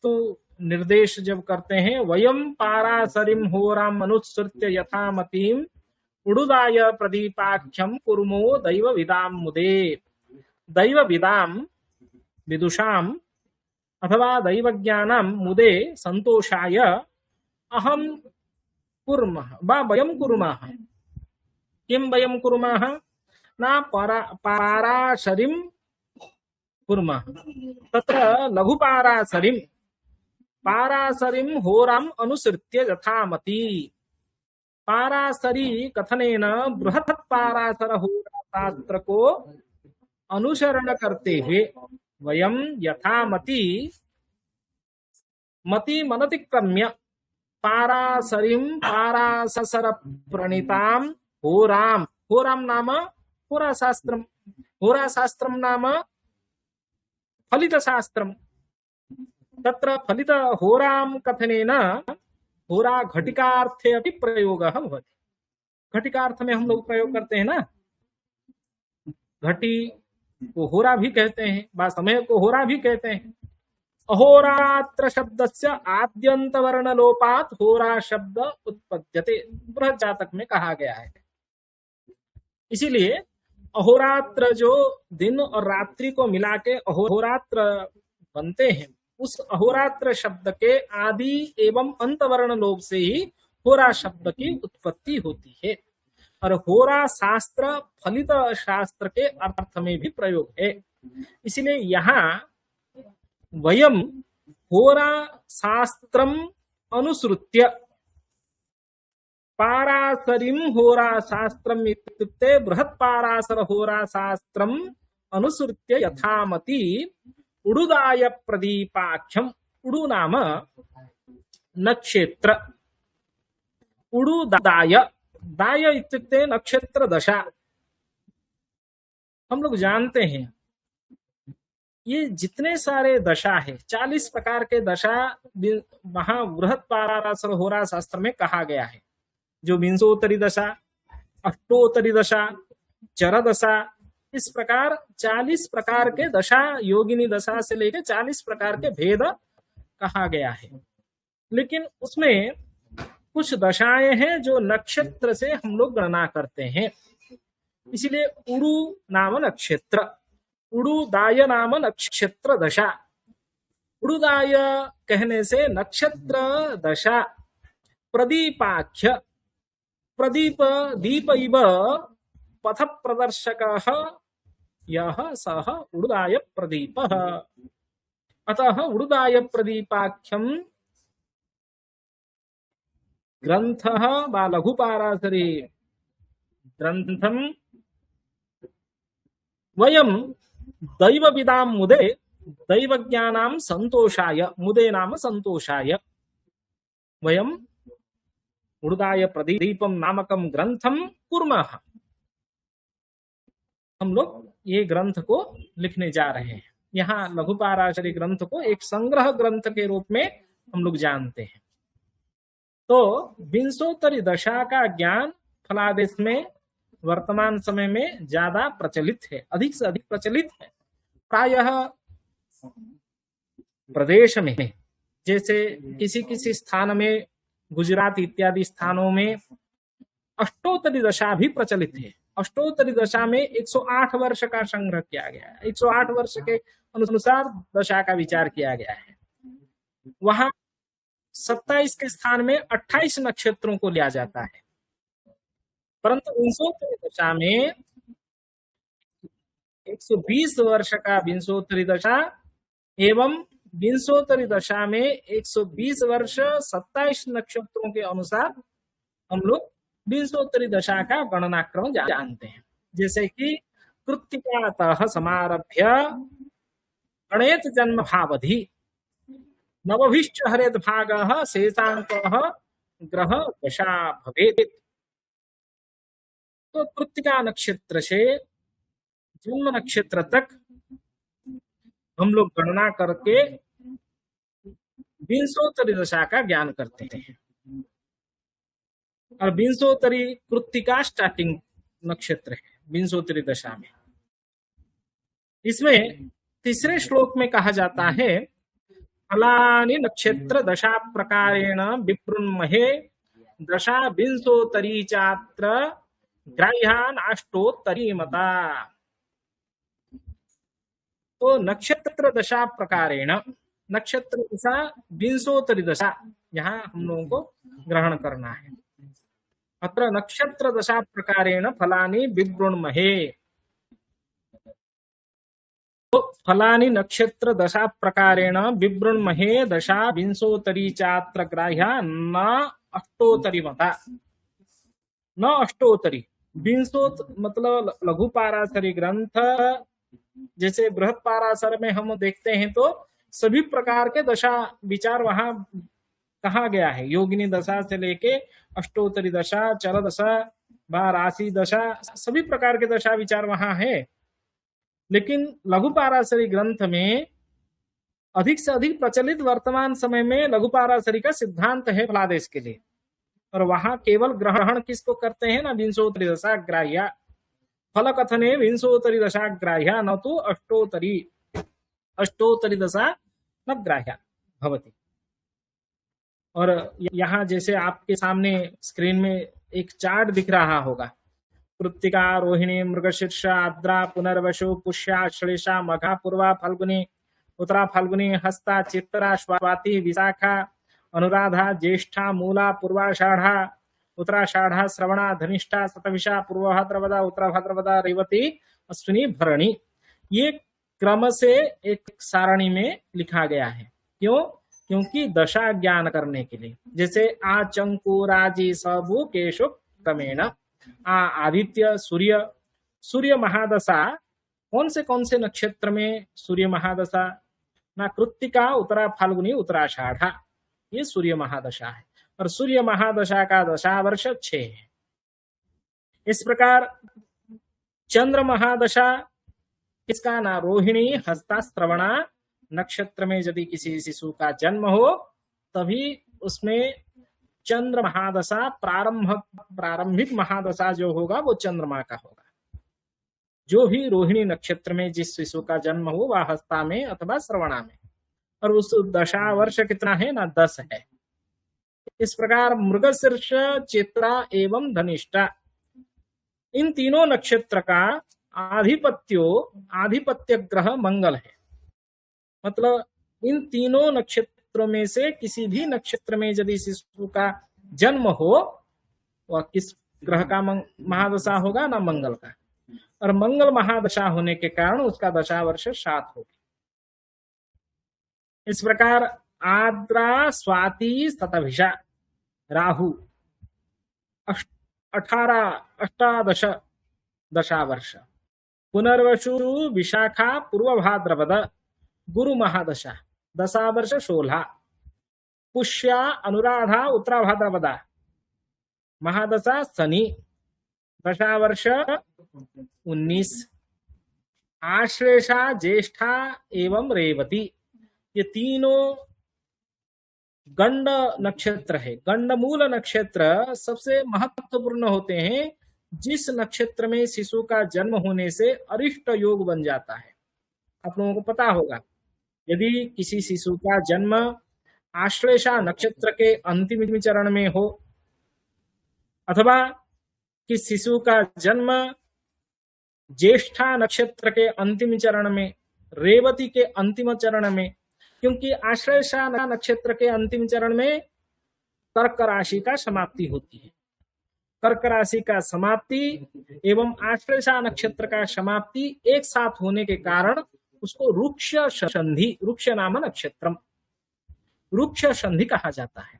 तो निर्देश जब करते हैं, वयम पारासरिम होराम अनुसृत्य यथामतीम उडुदाय प्रदीपाख्यम कुर्मो दैव विदाम मुदे। दैव विदाम विदुषाम अथवा दैवज्ञानम मुदे संतोषाय अहम कुर्मः वा वयम कुर्मः। किं वयम कुर्मः? न पाराशरीं कुर्मः, तत्र लघुपाराशरीं पाराशरीं होराम् अनुसृत्य यथामति। पाराशरी कथनेन बृहत् पाराशर होरा शास्त्र को अनुसरण करते हुए वयम यथामति मति मनतिक्रम्य पाराशरीं पाराशर प्रणीताम होराम। होराम नाम होराशास्त्रम, होराशास्त्रम नाम फलितशास्त्रम। तत्र फलित होराम कथनेन होरा घटिकार्थे अपि प्रयोगः भवति। घटिकार्थ में हम लोग प्रयोग करते हैं ना, घटी को होरा भी कहते हैं, व समय को होरा भी कहते हैं। अहोरात्र शब्दस्य आद्यंत वर्ण लोपात होरा शब्द उत्पद्यते, बृहत् जातक में कहा गया है। इसीलिए अहोरात्र जो दिन और रात्रि को मिला के अहोरात्र बनते हैं, उस अहोरात्र शब्द के आदि एवं अंत वर्ण लोप से ही होरा शब्द की उत्पत्ति होती है। और होरा शास्त्र फलित शास्त्र के अर्थ में भी प्रयोग है। इसलिए यहाँ वयम होरा शास्त्रम अनुसृत्य पाराशरीं होरा शास्त्रम इत्युक्ते बृहत् पाराशर होरा शास्त्रम अनुसृत्य यथामति उडुदाय प्रदीपाख्यम। उडु नाम नक्षत्र, उडुदाय, दाय इत्युक्ते नक्षत्र दशा। हम लोग जानते हैं ये जितने सारे दशा है, 40 प्रकार के दशा वहां बृहत् पाराशर होरा शास्त्र में कहा गया है। जो विंशोत्तरी दशा, अष्टोत्तरी दशा, चर दशा, इस प्रकार 40 प्रकार के दशा, योगिनी दशा से लेकर 40 प्रकार के भेद कहा गया है। लेकिन उसमें कुछ दशाएं हैं जो नक्षत्र से हम लोग गणना करते हैं। इसीलिए उडु नाम नक्षत्र, उडुदाय नाम नक्षत्र दशा। उडुदाय कहने से नक्षत्र दशा प्रदीपाख्य, प्रदीप दीप इव पथ प्रदर्शकः यः सः उडुदाय प्रदीपः। अतः उडुदाय प्रदीपाख्यम ग्रंथः वा लघुपाराशरी ग्रंथम वयम दैवविदाम मुदे दैवज्ञानां संतोषाय, मुदे नाम संतोषाय, वयम उडुदाय प्रदीपम नामकम ग्रंथम कुर्मः। हम लोग ये ग्रंथ को लिखने जा रहे हैं। यहाँ लघुपाराशरी ग्रंथ को एक संग्रह ग्रंथ के रूप में हम लोग जानते हैं। तो विंशोत्तरी दशा का ज्ञान फलादेश में वर्तमान समय में ज्यादा प्रचलित है, अधिक से अधिक प्रचलित है। प्रायः प्रदेश में, जैसे किसी किसी स्थान में, गुजरात इत्यादि स्थानों में अष्टोत्तरी दशा भी प्रचलित है। अष्टोत्तरी दशा में 108 वर्ष का संग्रह किया गया है। 108 वर्ष के अनुसार दशा का विचार किया गया है। वहां 27 के स्थान में 28 नक्षत्रों को लिया जाता है। परंतु विंशोत्तरी दशा में 120 वर्ष का विंशोत्तरी दशा एवं विंशोत्तरी दशा में 120 वर्ष 27 नक्षत्रों के अनुसार हम लोग विंशोत्तरी दशा का गणनाक्रम जानते हैं। जैसे कि कृत्तिकातः समारभ्य गणेत जन्म भावधि नवभिश्च हरेत भागः शेषांकः ग्रह दशा भवेत्। तो कृत्तिका नक्षत्र से जन्म नक्षत्र तक हम लोग गणना करके विंशोत्तरी दशा का ज्ञान करते हैं। और विंशोत्तरी कृत्तिका स्टार्टिंग नक्षत्र है विंशोत्तरी दशा में। इसमें तीसरे श्लोक में कहा जाता है फलानि नक्षत्र दशा प्रकारेण विप्रुन्महे दशा विंशोत्तरी चात्र ग्राह्यान अष्टोत्तरी मता। तो नक्षत्र दशा प्रकारेण, नक्षत्र दशा विंशोत्तरी दशा, यहाँ हम लोगों को ग्रहण करना है। अत्र नक्षत्र दशा प्रकारेण फलानि विवृण्महे। तो फलानि नक्षत्र दशा प्रकारेण विवृण्महे दशा विंशोत्तरी चात्र ग्राह्या न अष्टोत्तरी मता। न अष्टोत्तरी, विंशोत मतलब लघु पाराशरी ग्रंथ, जैसे बृहद पाराशर में हम देखते हैं तो सभी प्रकार के दशा विचार वहां कहा गया है। योगिनी दशा से लेके अष्टोत्तरी दशा, चर दशा, राशि दशा, सभी प्रकार के दशा विचार वहां है। लेकिन लघु पाराशरी ग्रंथ में अधिक से अधिक प्रचलित वर्तमान समय में लघु पाराशरी का सिद्धांत है फलादेश के लिए, और वहां केवल ग्रहण किसको करते हैं ना, विंशोत्तरी दशा ग्राह्या। फल कथने विंशोत्तरी दशा ग्राह्या न तो अष्टोत्तरी दशा न ग्राह्या भवति। और यहाँ जैसे आपके सामने स्क्रीन में एक चार्ट दिख रहा होगा, कृत्तिका, रोहिणी, मृगशीर्ष, आद्रा, पुनर्वसु, पुष्या, श्लेषा, मघा, पूर्वा, फाल्गुनी, उत्तरा फाल्गुनी, हस्ता, चित्तरा, स्वाति, विशाखा, अनुराधा, ज्येष्ठा, मूला, पूर्वाषाढ़ा, उत्तराषाढ़ा, श्रवणा, धनिष्ठा, शतभिषा, पूर्वभाद्रपदा, उत्तराभाद्रपदा, रेवती, अश्विनी, भरणी। ये क्रम से एक सारणी में लिखा गया है। क्यों? क्योंकि दशा ज्ञान करने के लिए। जैसे आ चंकु राजी सबु केशु क्रमेण, आदित्य, सूर्य महादशा कौन से नक्षत्र में सूर्य महादशा ना, कृत्तिका, उत्तरा फाल्गुनी, उत्तराषाढ़ा, ये सूर्य महादशा है। और सूर्य महादशा का दशा वर्ष 6 है। इस प्रकार चंद्र महादशा किसका ना, रोहिणी, हस्ता, श्रवणा नक्षत्र में यदि किसी शिशु का जन्म हो तभी उसमें चंद्र महादशा, प्रारंभिक महादशा जो होगा वो चंद्रमा का होगा। जो भी रोहिणी नक्षत्र में जिस शिशु का जन्म हो वह हस्ता में अथवा श्रवणा में, और उस दशा वर्ष कितना है ना, 10 है। इस प्रकार मृगशीर्ष, चित्रा एवं धनिष्ठा, इन तीनों नक्षत्र का आधिपत्य ग्रह मंगल है। मतलब इन तीनों नक्षत्रों में से किसी भी नक्षत्र में यदि शिशु का जन्म हो, वह किस ग्रह का महादशा होगा ना, मंगल का। और मंगल महादशा होने के कारण उसका दशा वर्ष 7 होगी। इस प्रकार आद्रा, स्वाति, शतभिषा, राहु 18 दशा वर्ष, पुनर्वसु, विशाखा, पूर्व भाद्रपद, गुरु महादशा दशा वर्ष 16, पुष्या, अनुराधा, उत्तरा भाद्रपदा महादशा शनि दशा वर्ष 19, आश्लेषा, ज्येष्ठा एवं रेवती, ये तीनों गंड नक्षत्र है। गंडमूल नक्षत्र सबसे महत्वपूर्ण होते हैं। जिस नक्षत्र में शिशु का जन्म होने से अरिष्ट योग बन जाता है। आप लोगों को पता होगा, यदि किसी शिशु का जन्म आश्लेषा नक्षत्र के अंतिम चरण में हो, अथवा कि शिशु का जन्म ज्येष्ठा नक्षत्र के अंतिम चरण में, रेवती के अंतिम चरण में, क्योंकि आश्लेषा नक्षत्र के अंतिम चरण में कर्क राशि का समाप्ति होती है। कर्क राशि का समाप्ति एवं आश्लेषा नक्षत्र का समाप्ति एक साथ होने के कारण उसको रुक्ष संधि, रुक्ष नाम नक्षत्रम, रुक्ष संधि कहा जाता है।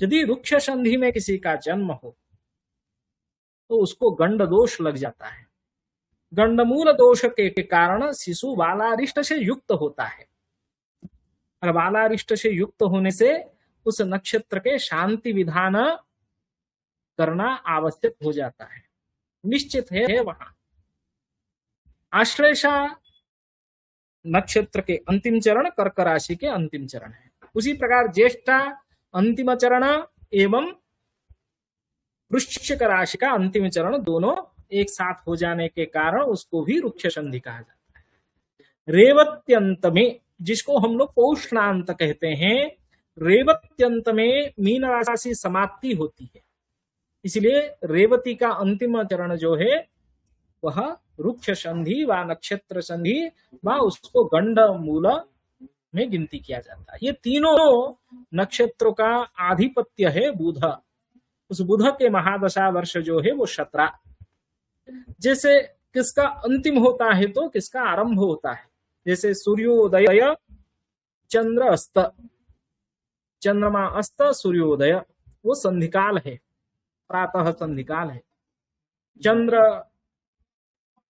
यदि रुक्ष संधि में किसी का जन्म हो तो उसको गंड दोष लग जाता है। गंडमूल दोष के कारण शिशु बालारिष्ट से युक्त होता है, और बालारिष्ट से युक्त होने से उस नक्षत्र के शांति विधान करना आवश्यक हो जाता है, निश्चित है। वहां आश्लेषा नक्षत्र के अंतिम चरण कर्क राशि के अंतिम चरण है। उसी प्रकार ज्येष्ठा अंतिम चरण एवं वृश्चिक राशि का अंतिम चरण दोनों एक साथ हो जाने के कारण उसको भी रुक्ष संधि कहा जाता है। रेवत्यंत में जिसको हम लोग पौष्णांत कहते हैं, रेवत्यंत में मीन राशि समाप्ति होती है। इसलिए रेवती का अंतिम चरण जो है वह रुक्ष संधि व नक्षत्र संधि व उसको गंड मूल में गिनती किया जाता है। ये तीनों नक्षत्रों का आधिपत्य है बुध। उस बुध के महादशा वर्ष जो है वो 17। जैसे किसका अंतिम होता है तो किसका आरंभ होता है। जैसे सूर्योदय चंद्र अस्त, चंद्रमा अस्त सूर्योदय, वो संधिकाल है, प्रातः संधिकाल है। चंद्र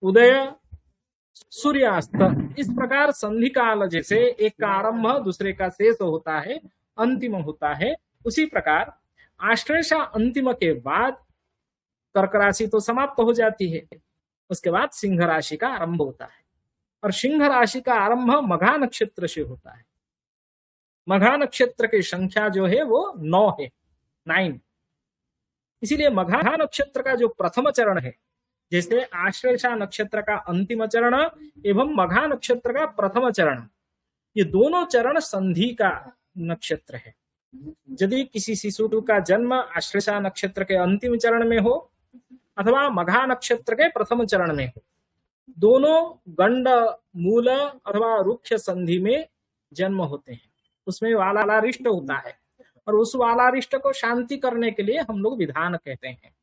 उदय सूर्यास्त, इस प्रकार संधिकाल जैसे एक का आरंभ दूसरे का शेष होता है, अंतिम होता है, उसी प्रकार आश्लेषा अंतिम के बाद कर्क राशि तो समाप्त हो जाती है। उसके बाद सिंह राशि का आरंभ होता है और सिंह राशि का आरंभ मघा नक्षत्र से होता है। मघा नक्षत्र की संख्या जो है वो 9 है, 9। इसीलिए मघा नक्षत्र का जो प्रथम चरण है, जैसे आश्लेषा नक्षत्र का अंतिम चरण एवं मघा नक्षत्र का प्रथम चरण, ये दोनों चरण संधि का नक्षत्र है। यदि किसी शिशु का जन्म आश्लेषा नक्षत्र के अंतिम चरण में हो अथवा मघा नक्षत्र के प्रथम चरण में हो, दोनों गंड मूल अथवा रुक्ष संधि में जन्म होते हैं। उसमें वालारिष्ट होता है और उस वालारिष्ट को शांति करने के लिए हम लोग विधान कहते हैं।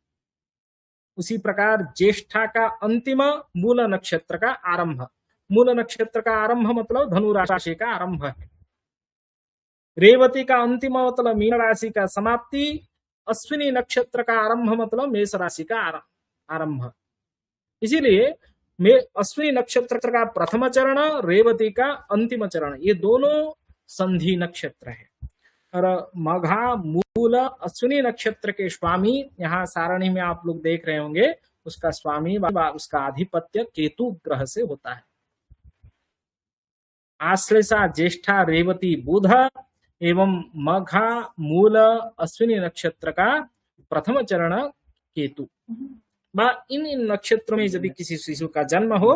उसी प्रकार ज्येष्ठा का अंतिम मूल नक्षत्र का आरंभ, मूल नक्षत्र का आरंभ मतलब धनु राशि का आरंभ है। रेवती का अंतिम मतलब मीन राशि का समाप्ति, अश्विनी नक्षत्र का आरंभ मतलब मेष राशि का आरंभ। इसीलिए अश्विनी नक्षत्र का प्रथम चरण, रेवती का अंतिम चरण, ये दोनों संधि नक्षत्र है। और मघा मूल अश्विनी नक्षत्र के स्वामी, यहाँ सारणी में आप लोग देख रहे होंगे, उसका स्वामी उसका आधिपत्य केतु ग्रह से होता है। आश्लेषा ज्येष्ठा रेवती बुध एवं मघा मूल अश्विनी नक्षत्र का प्रथम चरण केतु। इन नक्षत्रों में यदि किसी शिशु का जन्म हो,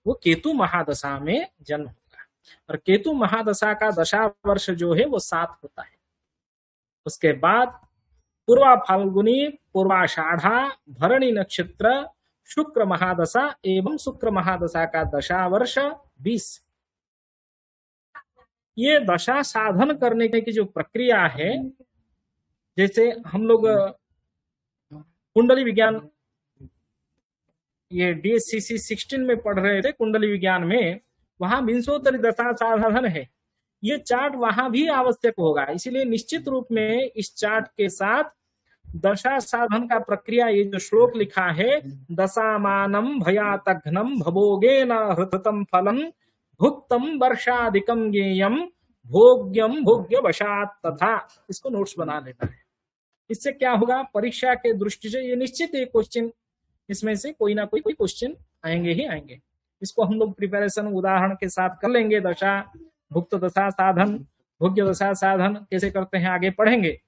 वो केतु महादशा में जन्म होगा। और केतु महादशा का दशा वर्ष जो है वो 7 होता है। उसके बाद पूर्वा फाल्गुनी, पूर्वाषाढ़ा, भरणी नक्षत्र, शुक्र महादशा एवं शुक्र महादशा का दशा वर्ष 20। ये दशा साधन करने की जो प्रक्रिया है, जैसे हम लोग कुंडली विज्ञान ये DSCC 16 में पढ़ रहे थे, कुंडली विज्ञान में, वहां विंशोत्तरी दशा साधन है। ये चार्ट वहां भी आवश्यक होगा। इसीलिए निश्चित रूप में इस चार्ट के साथ दशा साधन का प्रक्रिया, ये जो श्लोक लिखा है, दशामानम भयातघ्नम भवोगेन हृतम फलम भुक्तम वर्षाधिकम ज्ञेयम भोग्यम भोग्य वशात तथा, इसको नोट्स बना लेना है। इससे क्या होगा, परीक्षा के दृष्टि से ये निश्चित एक क्वेश्चन, इसमें से कोई ना कोई क्वेश्चन आएंगे ही आएंगे। इसको हम लोग प्रिपरेशन उदाहरण के साथ कर लेंगे। दशा, भुक्त दशा साधन, भोग्य दशा साधन कैसे करते हैं आगे पढ़ेंगे।